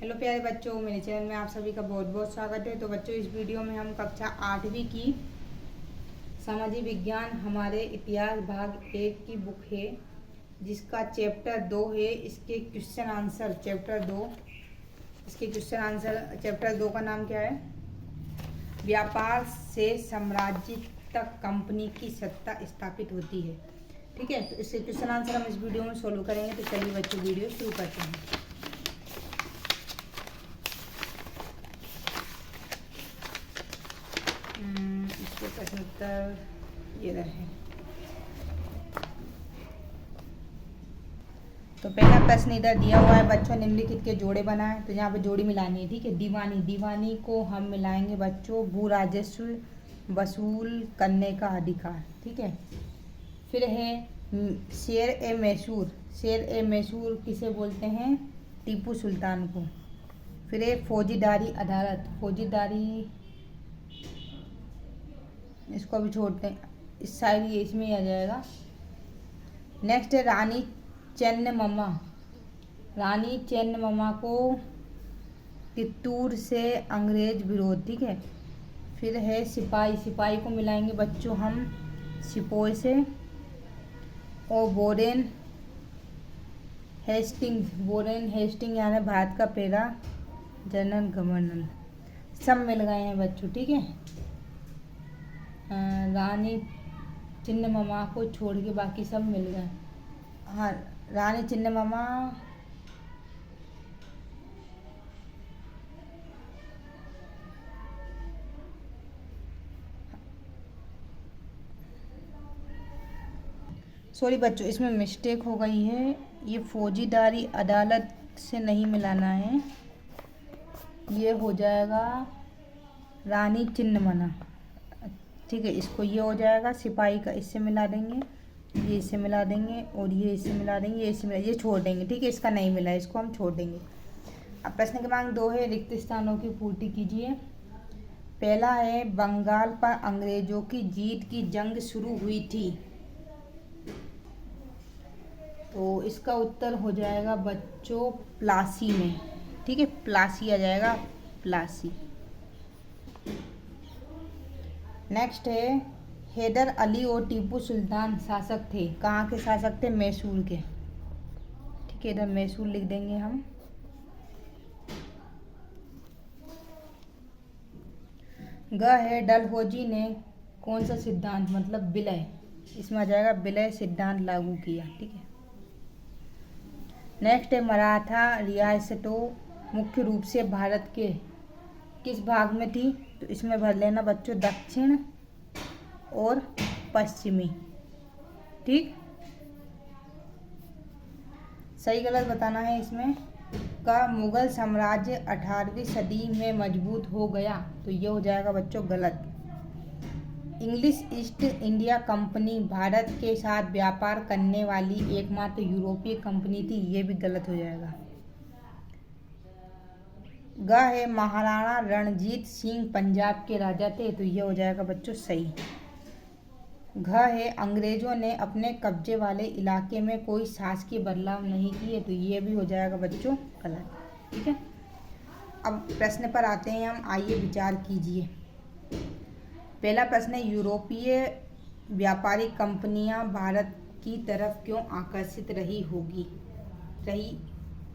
Hello प्यारे बच्चों, मेरे चैनल में आप सभी का बहुत बहुत स्वागत है। तो बच्चों, इस वीडियो में हम कक्षा 8वीं की सामाजिक विज्ञान हमारे इतिहास भाग 1 की बुक है, जिसका चैप्टर 2 है। इसके क्वेश्चन आंसर चैप्टर 2, इसके क्वेश्चन आंसर चैप्टर 2 का नाम क्या है? व्यापार से साम्राज्य तक कंपनी की सत्ता स्थापित होती है। ठीक है, तो इसके क्वेश्चन आंसर हम इस वीडियो में सोल्व करेंगे। तो चलिए बच्चों, वीडियो शुरू करते हैं। इसके प्रश्न उत्तर ये रहे। तो पहला प्रश्न इधर दिया हुआ है बच्चों, निम्नलिखित के जोड़े बनाए। तो यहाँ पे जोड़ी मिलानी है। ठीक है, दीवानी, दीवानी को हम मिलाएंगे बच्चों भू राजस्व वसूल करने का अधिकार। ठीक है, फिर है शेर ए मैसूर, शेर ए मैसूर किसे बोलते हैं? टीपू सुल्तान को। फिर है फौजीदारी अदालत, फौजीदारी इसको भी छोड़ते हैं, इस साइड ये इसमें ही आ जाएगा। नेक्स्ट है रानी चेन्नममा, रानी चेन्नममा को कित्तूर से अंग्रेज विरोध। ठीक है, फिर है सिपाही, सिपाही को मिलाएंगे बच्चों हम सिपोय से। और वोरेन हेस्टिंग्स, वोरेन हेस्टिंग यानी भारत का पहला जनरल गवर्नर। सब मिल गए हैं बच्चों। ठीक है, रानी चिन्नममा को छोड़ के बाकी सब मिल गए। हाँ, रानी चिन्नममा सॉरी बच्चों, इसमें मिस्टेक हो गई है। ये फौजीदारी अदालत से नहीं मिलाना है, ये हो जाएगा रानी चिन्नमना। ठीक है, इसको ये हो जाएगा, सिपाही का इससे मिला देंगे, ये इससे मिला देंगे, और ये इससे मिला देंगे, ये इससे मिला, ये छोड़ देंगे। ठीक है, इसका नहीं मिला, इसको हम छोड़ देंगे। अब प्रश्न क्रमांक 2 है, रिक्त स्थानों की पूर्ति कीजिए। पहला है बंगाल पर अंग्रेजों की जीत की जंग शुरू हुई थी। तो इसका उत्तर हो जाएगा बच्चों प्लासी में। ठीक है, प्लासी आ जाएगा, प्लासी। नेक्स्ट है हैदर अली और टीपू सुल्तान शासक थे। कहाँ के शासक थे? मैसूर के। ठीक है, इधर मैसूर लिख देंगे हम। ग है डलहौजी ने कौन सा सिद्धांत मतलब विलय, इसमें आ जाएगा विलय सिद्धांत लागू किया। ठीक है, नेक्स्ट है मराठा रियासतों मुख्य रूप से भारत के किस भाग में थी? तो इसमें भर लेना बच्चों दक्षिण और पश्चिमी। ठीक, सही गलत बताना है इसमें। का मुगल साम्राज्य 18वीं सदी में मजबूत हो गया। तो ये हो जाएगा बच्चों गलत। English east India company Bharat के साथ व्यापार करने वाली एकमात्र यूरोपीय कंपनी थी। ये भी गलत हो जाएगा। ग है महाराणा रणजीत सिंह पंजाब के राजा थे। तो ये हो जाएगा बच्चों सही। घ है अंग्रेजों ने अपने कब्जे वाले इलाके में कोई शासकीय बदलाव नहीं किए। तो ये भी हो जाएगा बच्चों गलत। ठीक है, अब प्रश्न पर आते हैं हम, आइए विचार कीजिए। पहला प्रश्न है यूरोपीय व्यापारिक कंपनियां भारत की तरफ क्यों आकर्षित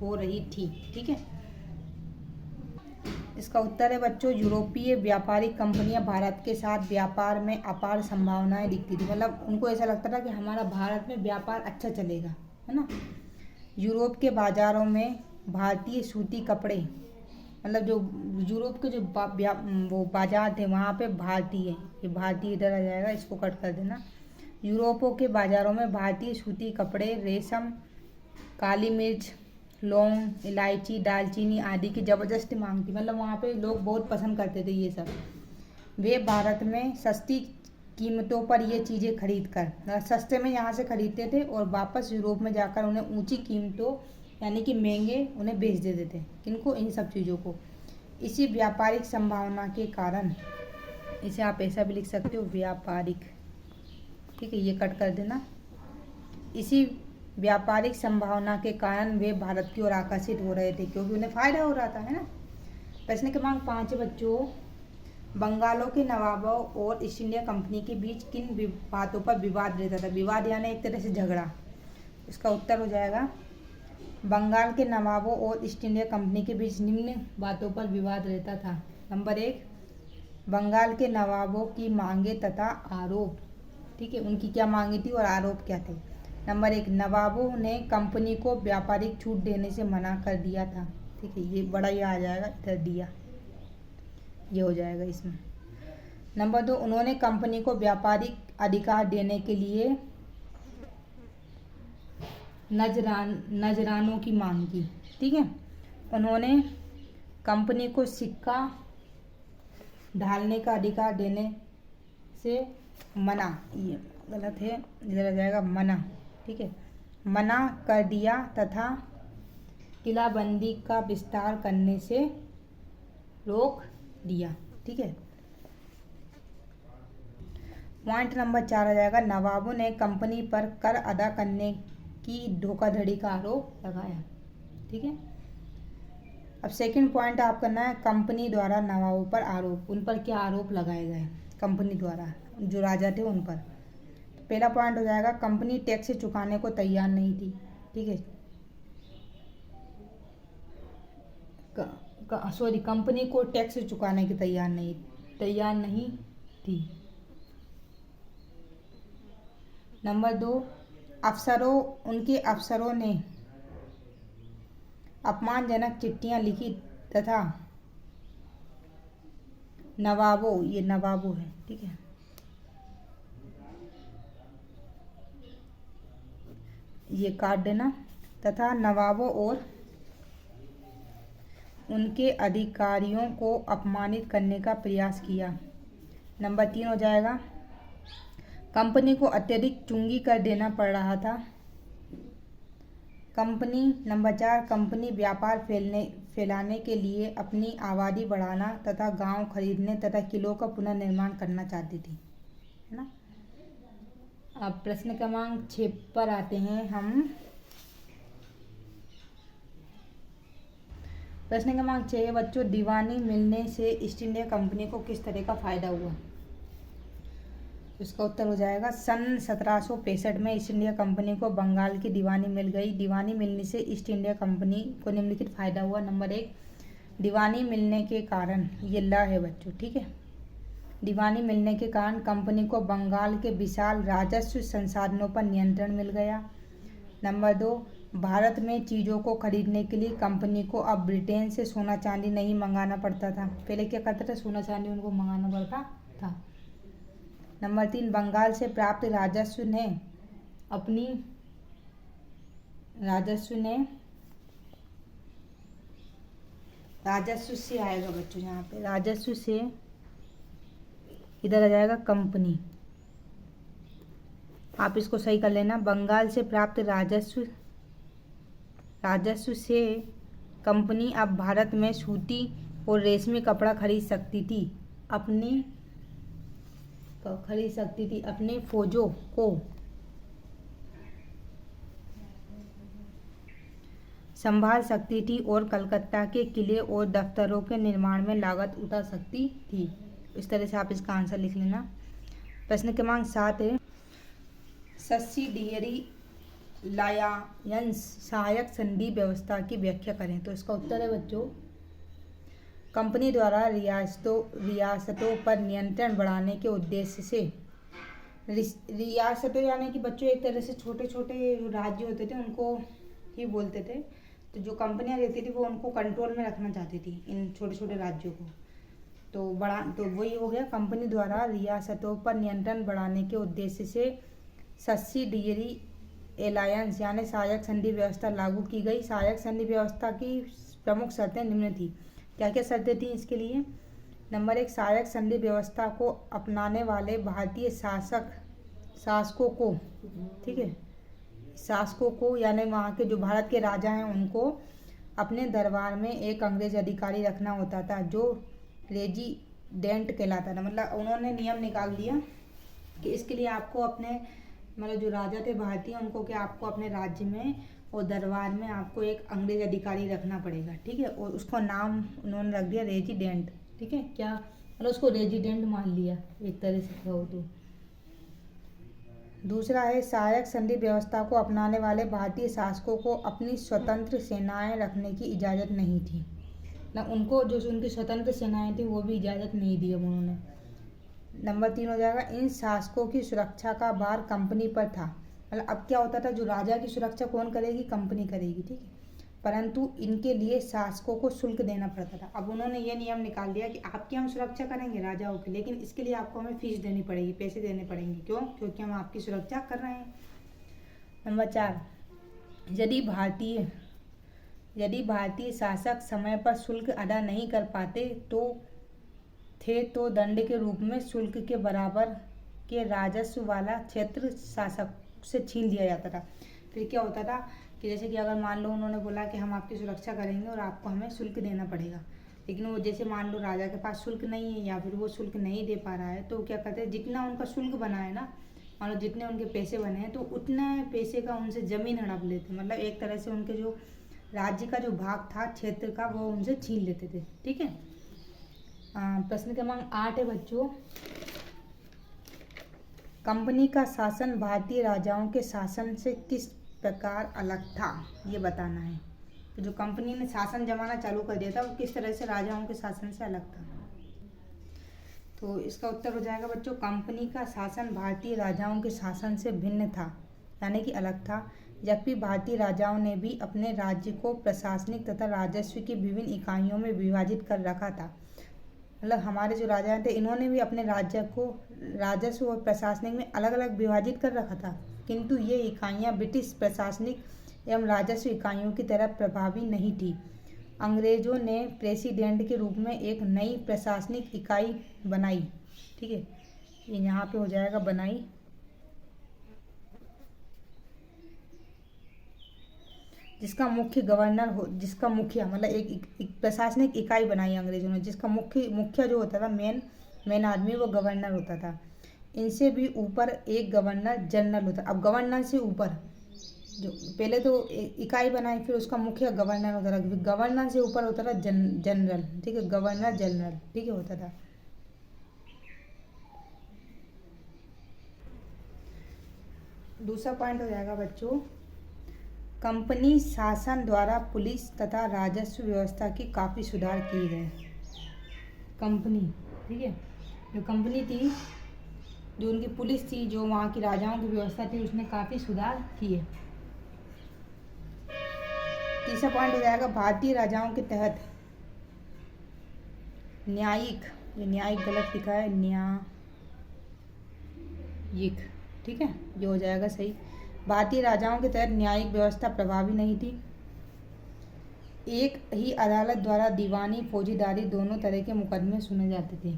हो रही थी? ठीक है, इसका उत्तर है बच्चों यूरोपीय व्यापारिक कंपनियां भारत के साथ व्यापार में अपार संभावनाएं दिखती थी। मतलब उनको ऐसा लगता था कि हमारा भारत में व्यापार अच्छा चलेगा, है ना। यूरोप के बाज़ारों में भारतीय सूती कपड़े, मतलब जो यूरोप के जो वो बाज़ार थे वहाँ पे भारतीय, ये भारतीय इधर आ जाएगा, इसको कट कर देना। यूरोपों के बाज़ारों में भारतीय सूती कपड़े, रेशम, काली मिर्च, लौंग, इलायची, दालचीनी आदि की ज़बरदस्ती मांग थी। मतलब वहाँ पे लोग बहुत पसंद करते थे ये सब। वे भारत में सस्ती कीमतों पर ये चीज़ें खरीद कर, सस्ते में यहाँ से खरीदते थे और वापस यूरोप में जाकर उन्हें ऊंची कीमतों यानी कि महंगे उन्हें बेच देते थे। किनको? इन सब चीज़ों को। इसी व्यापारिक संभावना के कारण, इसे आप ऐसा भी लिख सकते हो व्यापारिक। ठीक है, ये कट कर देना। इसी व्यापारिक संभावना के कारण वे भारत की ओर आकर्षित हो रहे थे, क्योंकि उन्हें फायदा हो रहा था, है ना। प्रश्न क्रमांक 5 बच्चों, बंगालों के नवाबों और ईस्ट इंडिया कंपनी के बीच किन बातों पर विवाद रहता था। विवाद यानी एक तरह से झगड़ा। इसका उत्तर हो जाएगा, बंगाल के नवाबों और ईस्ट इंडिया कंपनी के बीच निम्न बातों पर विवाद रहता था। नंबर 1, बंगाल के नवाबों की मांगे तथा आरोप। ठीक है, उनकी क्या मांगे थी और आरोप क्या थे। नंबर 1, नवाबों ने कंपनी को व्यापारिक छूट देने से मना कर दिया था। ठीक है, ये बड़ा ये आ जाएगा, इधर दिया, ये हो जाएगा इसमें। नंबर 2, उन्होंने कंपनी को व्यापारिक अधिकार देने के लिए नजरानों की मांग की। ठीक है, उन्होंने कंपनी को सिक्का ढालने का अधिकार देने से मना, ये गलत है, इधर आ जाएगा मना। ठीक है, मना कर दिया तथा किलाबंदी का विस्तार करने से रोक दिया। ठीक है, पॉइंट नंबर 4 आ जाएगा, नवाबों ने कंपनी पर कर अदा करने की धोखाधड़ी का आरोप लगाया। ठीक है, अब सेकंड पॉइंट आप करना है, कंपनी द्वारा नवाबों पर आरोप। उन पर क्या आरोप लगाए गए कंपनी द्वारा, जो राजा थे उन पर। पहला पॉइंट हो जाएगा, कंपनी टैक्स चुकाने को तैयार नहीं थी। ठीक है, सॉरी, कंपनी को टैक्स चुकाने की तैयार नहीं थी। नंबर 2, उनके अफसरों ने अपमानजनक चिट्ठियां लिखी तथा नवाबों, ये नवाबों है, ठीक है, ये काट देना, तथा नवाबों और उनके अधिकारियों को अपमानित करने का प्रयास किया। नंबर 3 हो जाएगा, कंपनी को अत्यधिक चुंगी कर देना पड़ रहा था। नंबर 4, कंपनी व्यापार फैलाने के लिए अपनी आबादी बढ़ाना तथा गांव खरीदने तथा किलों का पुनर्निर्माण करना चाहती थी, है ना। अब प्रश्न क्रमांक 6 पर आते हैं हम। प्रश्न क्रमांक 6 बच्चों, दीवानी मिलने से ईस्ट इंडिया कंपनी को किस तरह का फायदा हुआ। इसका उत्तर हो जाएगा, सन 1765 में ईस्ट इंडिया कंपनी को बंगाल की दीवानी मिल गई। दीवानी मिलने से ईस्ट इंडिया कंपनी को निम्नलिखित फायदा हुआ। नंबर 1, दीवानी मिलने के कारण, ये ला है बच्चों, ठीक है, दीवानी मिलने के कारण कंपनी को बंगाल के विशाल राजस्व संसाधनों पर नियंत्रण मिल गया। नंबर 2, भारत में चीज़ों को खरीदने के लिए कंपनी को अब ब्रिटेन से सोना चांदी नहीं मंगाना पड़ता था। पहले क्या करता था, सोना चांदी उनको मंगाना पड़ता था। नंबर 3, बंगाल से प्राप्त राजस्व से आएगा बच्चों, यहाँ पे राजस्व से इधर आ जाएगा कंपनी। आप इसको सही कर लेना, बंगाल से प्राप्त राजस्व से कंपनी अब भारत में सूती और रेशमी कपड़ा खरीद सकती थी, अपने फौजों को संभाल सकती थी और कलकत्ता के किले और दफ्तरों के निर्माण में लागत उठा सकती थी। इस तरह से आप इसका आंसर लिख लेना। प्रश्न क्रमांक 7 है, सब्सिडियरी लायंस सहायक संधि व्यवस्था की व्याख्या करें। तो इसका उत्तर है बच्चों, कंपनी द्वारा रियासतों पर नियंत्रण बढ़ाने के उद्देश्य से, रियासतें यानी कि बच्चों एक तरह से छोटे छोटे राज्य होते थे उनको ही बोलते थे। तो जो कंपनियां रहती थी वो उनको कंट्रोल में रखना चाहती थी, इन छोटे छोटे राज्यों को। तो वही हो गया, कंपनी द्वारा रियासतों पर नियंत्रण बढ़ाने के उद्देश्य से सब्सिडियरी एलायंस यानी सहायक संधि व्यवस्था लागू की गई। सहायक संधि व्यवस्था की प्रमुख शर्तें निम्न थी। क्या क्या शर्तें थी इसके लिए। नंबर 1, सहायक संधि व्यवस्था को अपनाने वाले भारतीय शासकों को, ठीक है, शासकों को यानी वहाँ के जो भारत के राजा हैं उनको अपने दरबार में एक अंग्रेज अधिकारी रखना होता था जो रेजिडेंट कहलाता था। मतलब उन्होंने नियम निकाल दिया कि इसके लिए आपको अपने मतलब जो राजा थे भारतीय, उनको क्या आपको अपने राज्य में और दरबार में आपको एक अंग्रेज अधिकारी रखना पड़ेगा, ठीक है। और उसको नाम उन्होंने रख दिया रेजिडेंट, ठीक है। क्या मतलब उसको रेजिडेंट मान लिया एक तरह से कहो तो। दूसरा है सहायक संधि व्यवस्था को अपनाने वाले भारतीय शासकों को अपनी स्वतंत्र सेनाएं रखने की इजाज़त नहीं थी। ना उनको जो उनकी स्वतंत्र सेनाएं थी वो भी इजाज़त नहीं दी अब उन्होंने। नंबर 3 हो जाएगा इन शासकों की सुरक्षा का भार कंपनी पर था। मतलब अब क्या होता था, जो राजा की सुरक्षा कौन करेगी, कंपनी करेगी, ठीक है। परंतु इनके लिए शासकों को शुल्क देना पड़ता था। अब उन्होंने ये नियम निकाल दिया कि आपकी हम सुरक्षा करेंगे राजाओं की, लेकिन इसके लिए आपको हमें फीस देनी पड़ेगी, पैसे देने पड़ेंगे। क्यों? क्योंकि हम आपकी सुरक्षा कर रहे हैं। नंबर 4, यदि भारतीय शासक समय पर शुल्क अदा नहीं कर पाते तो दंड के रूप में शुल्क के बराबर के राजस्व वाला क्षेत्र शासक से छीन लिया जाता था। फिर क्या होता था कि जैसे कि अगर मान लो उन्होंने बोला कि हम आपकी सुरक्षा करेंगे और आपको हमें शुल्क देना पड़ेगा, लेकिन वो जैसे मान लो राजा के पास शुल्क नहीं है या फिर वो शुल्क नहीं दे पा रहा है, तो क्या करते हैं, जितना उनका शुल्क बना है ना, मान लो जितने उनके पैसे बने हैं, तो उतने पैसे का उनसे ज़मीन हड़प लेते। मतलब एक तरह से उनके जो राज्य का जो भाग था क्षेत्र का, वो उनसे छीन लेते थे, ठीक है। प्रश्न क्रमांक 8 है बच्चों, कंपनी का शासन भारतीय राजाओं के शासन से किस प्रकार अलग था, ये बताना है। तो जो कंपनी ने शासन जमाना चालू कर दिया था वो किस तरह से राजाओं के शासन से अलग था। तो इसका उत्तर हो जाएगा बच्चों, कंपनी का शासन भारतीय राजाओं के शासन से भिन्न था, यानी कि अलग था। जबकि भारतीय राजाओं ने भी अपने राज्य को प्रशासनिक तथा राजस्व की विभिन्न इकाइयों में विभाजित कर रखा था। मतलब हमारे जो राजा थे, इन्होंने भी अपने राज्य को राजस्व और प्रशासनिक में अलग अलग विभाजित कर रखा था, किंतु ये इकाइयाँ ब्रिटिश प्रशासनिक एवं राजस्व इकाइयों की तरह प्रभावी नहीं थी। अंग्रेजों ने प्रेसिडेंट के रूप में एक नई प्रशासनिक इकाई बनाई, ठीक है। ये यहाँ पे हो जाएगा बनाई, जिसका मुखिया मतलब एक प्रशासनिक इकाई बनाई अंग्रेजों ने, जिसका मुखिया जो होता था, मेन आदमी, वो गवर्नर होता था। इनसे भी ऊपर एक गवर्नर जनरल होता। अब गवर्नर से ऊपर जो पहले तो इकाई बनाई, फिर उसका मुखिया गवर्नर होता था, गवर्नर से ऊपर होता था जनरल, ठीक है, गवर्नर जनरल, ठीक है, होता था। दूसरा पॉइंट हो जाएगा बच्चों, कंपनी शासन द्वारा पुलिस तथा राजस्व व्यवस्था की काफ़ी सुधार किए गए। कंपनी, ठीक है, जो कंपनी थी, जो उनकी पुलिस थी, जो वहाँ की राजाओं की व्यवस्था थी, उसने काफ़ी सुधार किए। तीसरा पॉइंट हो जाएगा, भारतीय राजाओं के तहत न्यायिक, ये न्यायिक गलत लिखा है, न्यायिक, ठीक है, ये हो जाएगा सही। भारतीय राजाओं के तहत न्यायिक व्यवस्था प्रभावी नहीं थी। एक ही अदालत द्वारा दीवानी फौजीदारी दोनों तरह के मुकदमे सुने जाते थे।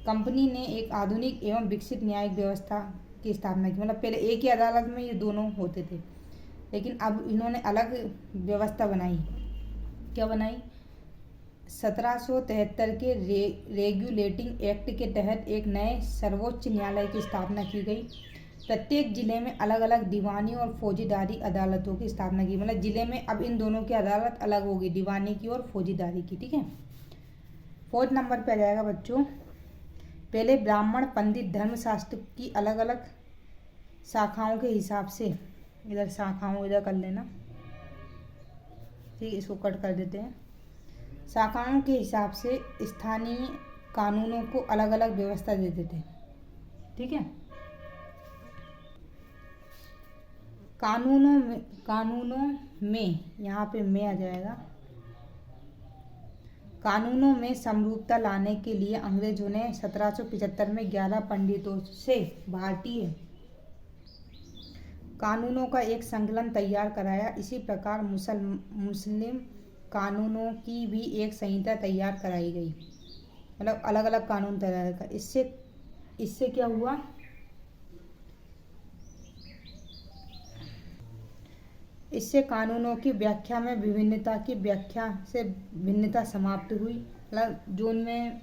कंपनी ने एक आधुनिक एवं विकसित न्यायिक व्यवस्था की स्थापना की। मतलब पहले एक ही अदालत में ये दोनों होते थे, लेकिन अब इन्होंने अलग व्यवस्था बनाई। क्या बनाई? 1773 के रेगुलेटिंग एक्ट के तहत एक नए सर्वोच्च न्यायालय की स्थापना की गई। प्रत्येक जिले में अलग अलग दीवानी और फौजीदारी अदालतों की स्थापना की। मतलब जिले में अब इन दोनों की अदालत अलग होगी, दीवानी की और फौजीदारी की, ठीक है। 4 नंबर पे आ जाएगा बच्चों, पहले ब्राह्मण पंडित धर्मशास्त्र की अलग अलग शाखाओं के हिसाब से, इधर शाखाओं इधर कर लेना, ठीक, इसको कट कर देते हैं। शाखाओं के हिसाब से स्थानीय कानूनों को अलग अलग व्यवस्था देते थे, ठीक है। कानूनों में यहाँ पे में आ जाएगा। कानूनों में समरूपता लाने के लिए अंग्रेजों ने 1775 में 11 पंडितों से भारतीय कानूनों का एक संकलन तैयार कराया। इसी प्रकार मुस्लिम कानूनों की भी एक संहिता तैयार कराई गई। मतलब अलग अलग कानून तैयार कर, इससे क्या हुआ, इससे कानूनों की व्याख्या में भिन्नता समाप्त हुई। मतलब जो उनमें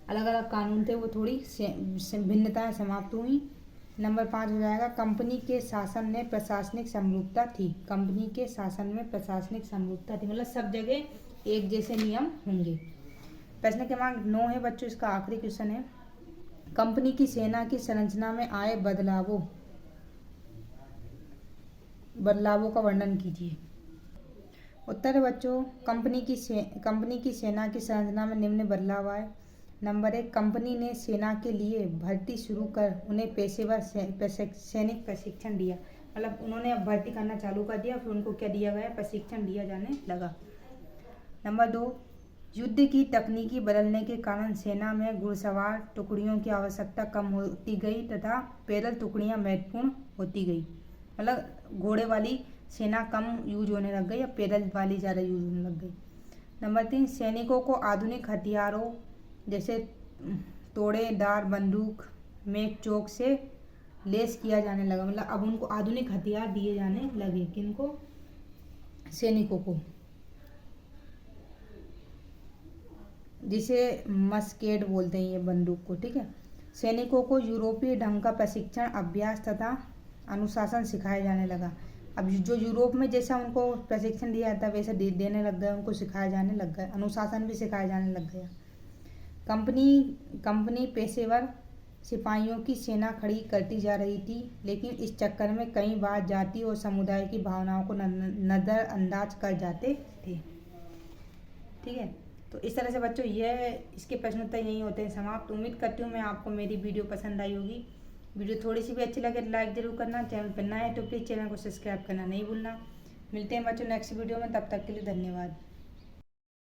अलग अलग कानून थे वो थोड़ी भिन्नताएं समाप्त हुई। नंबर 5 हो जाएगा कंपनी के शासन में प्रशासनिक समरूपता थी। कंपनी के शासन में प्रशासनिक समरूपता थी, मतलब सब जगह एक जैसे नियम होंगे। प्रश्न क्रमांक 9 है बच्चों, इसका आखिरी क्वेश्चन है। कंपनी की सेना की संरचना में आए बदलावों का वर्णन कीजिए। उत्तर है बच्चों, कंपनी की सेना की संरचना में निम्न बदलाव आए। नंबर 1, कंपनी ने सेना के लिए भर्ती शुरू कर उन्हें पेशेवर सैनिक प्रशिक्षण दिया। मतलब उन्होंने अब भर्ती करना चालू कर दिया, फिर उनको क्या दिया गया, प्रशिक्षण दिया जाने लगा। नंबर 2, युद्ध की तकनीकी बदलने के कारण सेना में घुड़सवार टुकड़ियों की आवश्यकता कम होती गई तथा पैदल टुकड़ियां महत्वपूर्ण होती गई। मतलब घोड़े वाली सेना कम यूज होने लग गई, अब पैदल वाली ज़्यादा यूज होने लग गई। नंबर 3, सैनिकों को आधुनिक हथियारों जैसे तोड़ेदार बंदूक में चोक से लेस किया जाने लगा। मतलब अब उनको आधुनिक हथियार दिए जाने लगे। किनको? सैनिकों को, जिसे मस्केट बोलते हैं ये बंदूक को, ठीक है। सैनिकों को यूरोपीय ढंग का प्रशिक्षण, अभ्यास तथा अनुशासन सिखाया जाने लगा। अब जो यूरोप में जैसा उनको प्रशिक्षण दिया जाता है वैसा देने लग गए, उनको सिखाया जाने लग गया, अनुशासन भी सिखाया जाने लग गया। कंपनी पेशेवर सिपाहियों की सेना खड़ी करती जा रही थी, लेकिन इस चक्कर में कई बार जाति और समुदाय की भावनाओं को नज़रअंदाज कर जाते थे। ठीक है, तो इस तरह से बच्चों इसके प्रश्न उत्तर यही होते हैं समाप्त। उम्मीद करती हूँ मैं आपको मेरी वीडियो पसंद आई होगी। वीडियो थोड़ी सी भी अच्छी लगे तो लाइक जरूर करना, चैनल पर नया है तो प्लीज़ चैनल को सब्सक्राइब करना नहीं भूलना। मिलते हैं बच्चों नेक्स्ट वीडियो में, तब तक के लिए धन्यवाद।